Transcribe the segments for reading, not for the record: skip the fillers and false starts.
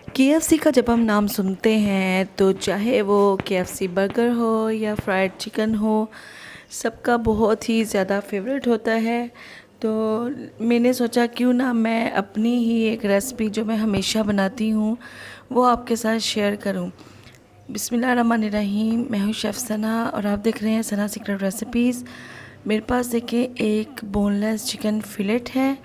KFC का जब हम नाम सुनते हैं तो चाहे वो केएफसी बर्गर हो या फ्राइड चिकन हो, सबका बहुत ही ज़्यादा फेवरेट होता है। तो मैंने सोचा क्यों ना मैं अपनी ही एक रेसिपी जो मैं हमेशा बनाती हूँ वो आपके साथ शेयर करूँ। बिस्मिल्लाहिर्रहमानिर्रहीम। मैं हूँ शेफ़ सना और आप देख रहे हैं सना सीक्रेट रेसिपीज़। मेरे पास देखिए एक बोनलेस चिकन फिलेट है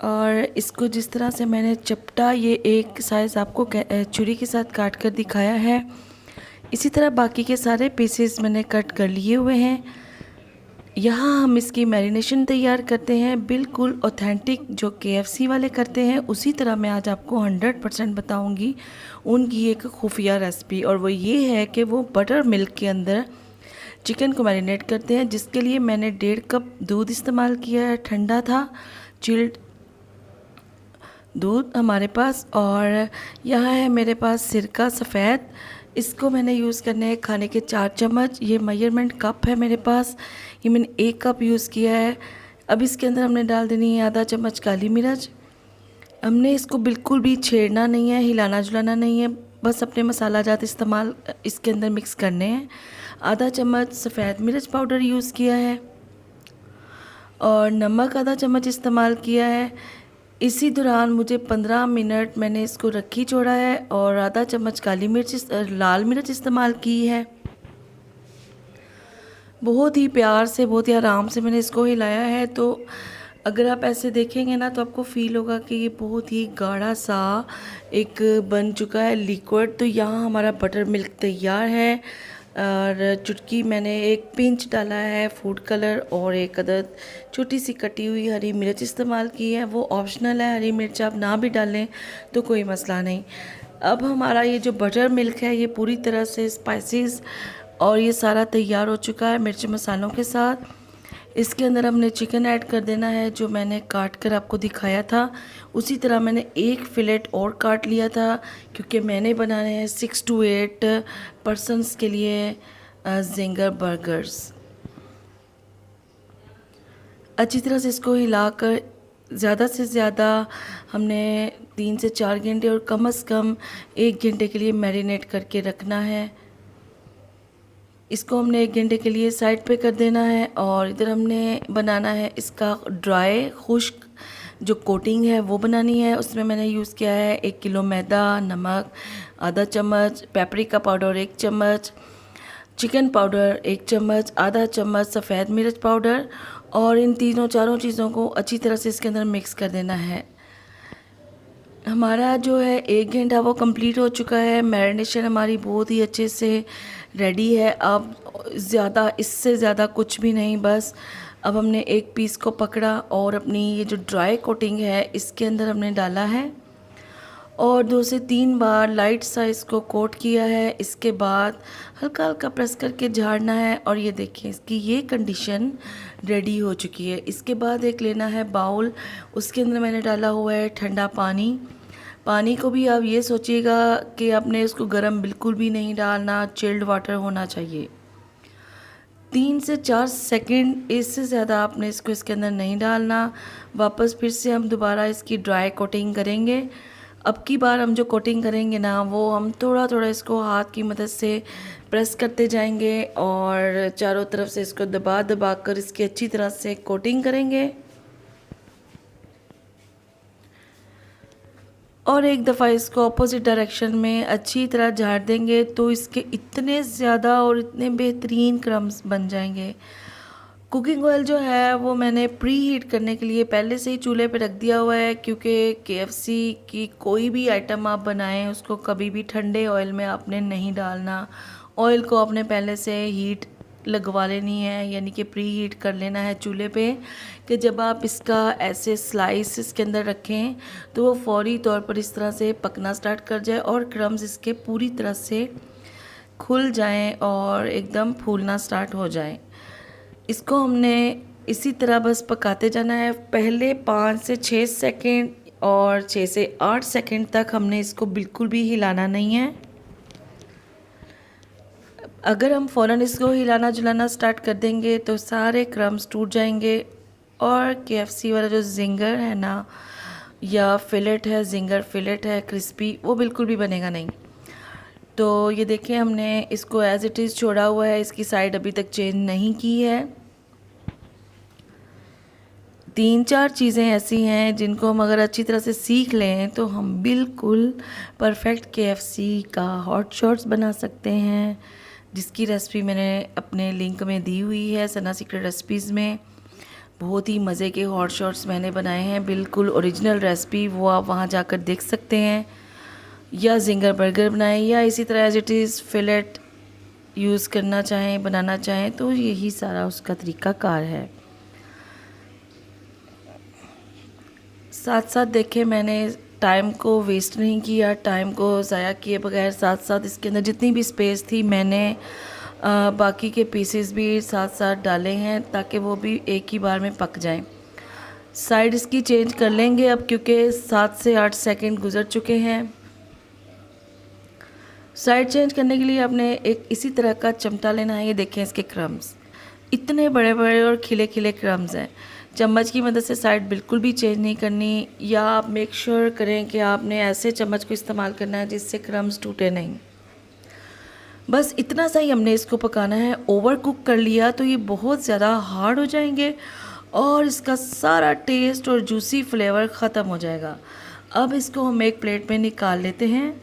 और इसको जिस तरह से मैंने चपटा ये एक साइज़ आपको छुरी के साथ काट कर दिखाया है, इसी तरह बाकी के सारे पीसेस मैंने कट कर लिए हुए हैं। यहाँ हम इसकी मैरिनेशन तैयार करते हैं, बिल्कुल ऑथेंटिक जो केएफसी वाले करते हैं उसी तरह मैं आज आपको 100% बताऊँगी उनकी एक खुफिया रेसिपी। और वो ये है कि वो बटर मिल्क के अंदर चिकन को मैरिनेट करते हैं, जिसके लिए मैंने 1.5 कप दूध इस्तेमाल किया है। ठंडा था, चिल्ड दूध हमारे पास। और यहाँ है मेरे पास सिरका सफ़ेद, इसको मैंने यूज़ करने हैं खाने के 4 चम्मच। ये मेजरमेंट कप है मेरे पास, ये मैंने 1 कप यूज़ किया है। अब इसके अंदर हमने डाल देनी है आधा चम्मच काली मिर्च। हमने इसको बिल्कुल भी छेड़ना नहीं है, हिलाना जुलाना नहीं है, बस अपने मसाला जात इस्तेमाल इसके अंदर मिक्स करने हैं। आधा चम्मच सफ़ेद मिर्च पाउडर यूज़ किया है और नमक आधा चम्मच इस्तेमाल किया है। इसी दौरान मुझे 15 मिनट मैंने इसको रखी छोड़ा है और आधा चम्मच काली मिर्च लाल मिर्च इस्तेमाल की है। बहुत ही प्यार से, बहुत ही आराम से मैंने इसको हिलाया है। तो अगर आप ऐसे देखेंगे ना तो आपको फ़ील होगा कि ये बहुत ही गाढ़ा सा एक बन चुका है लिक्विड। तो यहाँ हमारा बटर मिल्क तैयार है और चुटकी मैंने एक पिंच डाला है फूड कलर और एक अदद छोटी सी कटी हुई हरी मिर्च इस्तेमाल की है। वो ऑप्शनल है, हरी मिर्च आप ना भी डालें तो कोई मसला नहीं। अब हमारा ये जो बटर मिल्क है ये पूरी तरह से स्पाइसेस और ये सारा तैयार हो चुका है मिर्च मसालों के साथ। इसके अंदर हमने चिकन ऐड कर देना है जो मैंने काट कर आपको दिखाया था। उसी तरह मैंने एक फिलेट और काट लिया था क्योंकि मैंने बनाने हैं 6 to 8 पर्सनस के लिए जिंगर बर्गर्स। अच्छी तरह से इसको हिलाकर ज़्यादा से ज़्यादा हमने 3 से 4 घंटे और कम से कम 1 घंटे के लिए मैरिनेट करके रखना है। इसको हमने 1 घंटे के लिए साइड पे कर देना है और इधर हमने बनाना है इसका ड्राई खुश्क जो कोटिंग है वो बनानी है। उसमें मैंने यूज़ किया है 1 किलो मैदा, नमक आधा चम्मच, पेपरिका पाउडर 1 चम्मच, चिकन पाउडर 1 चम्मच, आधा चम्मच सफ़ेद मिर्च पाउडर। और इन तीनों चारों चीज़ों को अच्छी तरह से इसके अंदर मिक्स कर देना है। हमारा जो है 1 घंटा वो कंप्लीट हो चुका है। मैरिनेशन हमारी बहुत ही अच्छे से रेडी है। अब ज़्यादा, इससे ज़्यादा कुछ भी नहीं, बस अब हमने एक पीस को पकड़ा और अपनी ये जो ड्राई कोटिंग है इसके अंदर हमने डाला है और 2 से 3 बार लाइट सा इसको कोट किया है। इसके बाद हल्का हल्का प्रेस करके झाड़ना है और ये देखिए इसकी ये कंडीशन रेडी हो चुकी है। इसके बाद एक लेना है बाउल, उसके अंदर मैंने डाला हुआ है ठंडा पानी। पानी को भी आप ये सोचिएगा कि आपने इसको गर्म बिल्कुल भी नहीं डालना, चिल्ड वाटर होना चाहिए। 3 से 4 सेकंड, इससे ज़्यादा आपने इसको इसके अंदर नहीं डालना। वापस फिर से हम दोबारा इसकी ड्राई कोटिंग करेंगे। अब की बार हम जो कोटिंग करेंगे ना वो हम थोड़ा थोड़ा इसको हाथ की मदद से प्रेस करते जाएंगे और चारों तरफ से इसको दबा दबा कर इसकी अच्छी तरह से कोटिंग करेंगे और एक दफ़ा इसको अपोजिट डायरेक्शन में अच्छी तरह झाड़ देंगे तो इसके इतने ज़्यादा और इतने बेहतरीन क्रम्स बन जाएंगे। कुकिंग ऑयल जो है वो मैंने प्री हीट करने के लिए पहले से ही चूल्हे पे रख दिया हुआ है, क्योंकि केएफसी की कोई भी आइटम आप बनाएं उसको कभी भी ठंडे ऑयल में आपने नहीं डालना। ऑयल को आपने पहले से हीट लगवा लेनी है, यानी कि प्री हीट कर लेना है चूल्हे पे, कि जब आप इसका ऐसे स्लाइस इसके अंदर रखें तो वो फौरी तौर पर इस तरह से पकना स्टार्ट कर जाए और क्रम्स इसके पूरी तरह से खुल जाएं और एकदम फूलना स्टार्ट हो जाए। इसको हमने इसी तरह बस पकाते जाना है। पहले 5 से 6 सेकंड और 6 से 8 सेकंड तक हमने इसको बिल्कुल भी हिलाना नहीं है। अगर हम फ़ौरन इसको हिलाना जुलाना स्टार्ट कर देंगे तो सारे क्रम्स टूट जाएंगे और केएफसी वाला जो जिंगर है ना या फिलेट है, जिंगर फिलेट है क्रिस्पी, वो बिल्कुल भी बनेगा नहीं। तो ये देखिए हमने इसको एज़ इट इज़ छोड़ा हुआ है, इसकी साइड अभी तक चेंज नहीं की है। 3-4 चीज़ें ऐसी हैं जिनको हम अगर अच्छी तरह से सीख लें तो हम बिल्कुल परफेक्ट KFC का हॉट शॉट्स बना सकते हैं, जिसकी रेसिपी मैंने अपने लिंक में दी हुई है सना सीक्रेट रेसिपीज़ में। बहुत ही मज़े के हॉट शॉट्स मैंने बनाए हैं, बिल्कुल ओरिजिनल रेसिपी, वो आप वहाँ जाकर देख सकते हैं। या जिंगर बर्गर बनाएं या इसी तरह as it is fillet use करना चाहें, बनाना चाहें, तो यही सारा उसका तरीक़ाकार है। साथ साथ देखें मैंने टाइम को वेस्ट नहीं किया, टाइम को ज़ाया किए बगैर साथ साथ इसके अंदर जितनी भी स्पेस थी मैंने बाकी के पीसेस भी साथ साथ डाले हैं ताकि वो भी एक ही बार में पक जाएं। साइड इसकी चेंज कर लेंगे अब, क्योंकि 7 से 8 सेकंड गुजर चुके हैं। साइड चेंज करने के लिए आपने एक इसी तरह का चमटा लेना है। ये देखें इसके क्रम्स, इतने बड़े बड़े और खिले खिले क्रम्स हैं। चम्मच की मदद से साइड बिल्कुल भी चेंज नहीं करनी, या आप मेक श्योर करें कि आपने ऐसे चम्मच को इस्तेमाल करना है जिससे क्रम्स टूटे नहीं। बस इतना सा ही हमने इसको पकाना है। ओवर कुक कर लिया तो ये बहुत ज़्यादा हार्ड हो जाएंगे और इसका सारा टेस्ट और जूसी फ्लेवर ख़त्म हो जाएगा। अब इसको हम एक प्लेट में निकाल लेते हैं।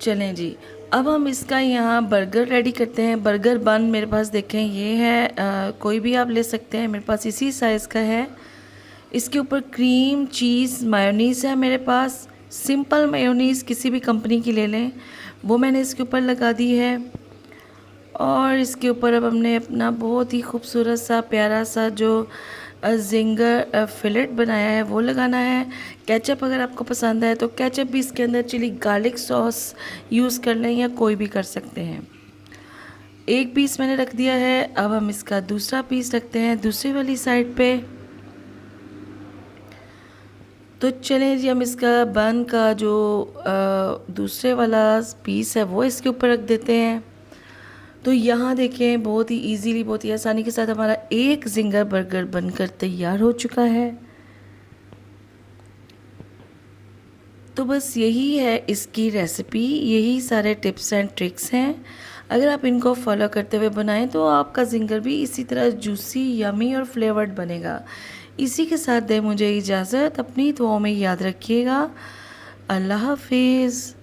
चलें जी, अब हम इसका यहाँ बर्गर रेडी करते हैं। बर्गर बन मेरे पास देखें ये है, कोई भी आप ले सकते हैं, मेरे पास इसी साइज़ का है। इसके ऊपर क्रीम, चीज़, मायोनीज़ है मेरे पास। सिंपल मायोनीज़ किसी भी कंपनी की ले लें, वो मैंने इसके ऊपर लगा दी है। और इसके ऊपर अब हमने अपना बहुत ही खूबसूरत सा प्यारा सा जो जिंगर फिलेट बनाया है वो लगाना है। केचप अगर आपको पसंद है तो केचप भी इसके अंदर, चिली गार्लिक सॉस यूज़ कर लें या कोई भी कर सकते हैं। एक पीस मैंने रख दिया है। अब हम इसका दूसरा पीस रखते हैं दूसरी वाली साइड पे। तो चलें जी, हम इसका बन का जो दूसरे वाला पीस है वो इसके ऊपर रख देते हैं। तो यहाँ देखें बहुत ही इजीली, बहुत ही आसानी के साथ हमारा एक जिंगर बर्गर बनकर तैयार हो चुका है। तो बस यही है इसकी रेसिपी, यही सारे टिप्स एंड ट्रिक्स हैं। अगर आप इनको फॉलो करते हुए बनाएं तो आपका जिंगर भी इसी तरह जूसी, यमी और फ्लेवर्ड बनेगा। इसी के साथ दें मुझे इजाज़त, अपनी दुआओं में याद रखिएगा। अल्लाह हाफिज़।